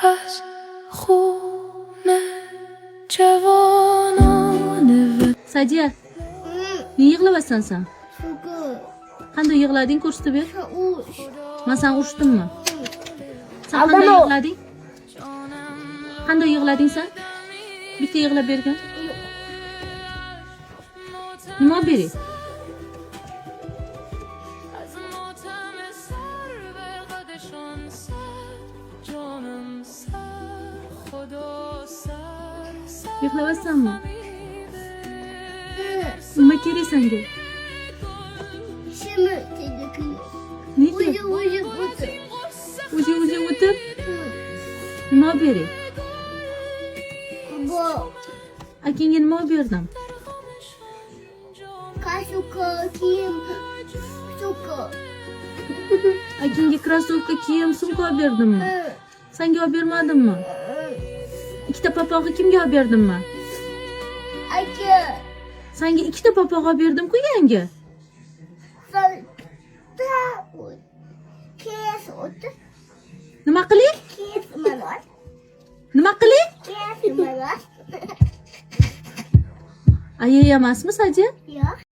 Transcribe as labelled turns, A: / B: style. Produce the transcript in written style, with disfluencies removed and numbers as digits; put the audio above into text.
A: از خون جوانان
B: Sadiya, niye yig'labasan sen? Qanday yig'lading ko'rsatib ber. Men sen urishdimmi? Sen qanday yig'lading? Qanday yig'lading sen? Bitta yig'lab bergan. Nima bering? Yig'labasanmi? Nima kerak senga? Nega? O'zi o'tib? Nima bering? Akangga nima berdim? Akangga krossovka kiyim, sumka olib berdimmi? Senga olib bermadimmi? Ikkita papog'i kimga olib berdimmi? Senga ikkita papog'i olib berdim-ku yangi. Nima qiling? Nima qiling? Ayay emasmi, Sadiya?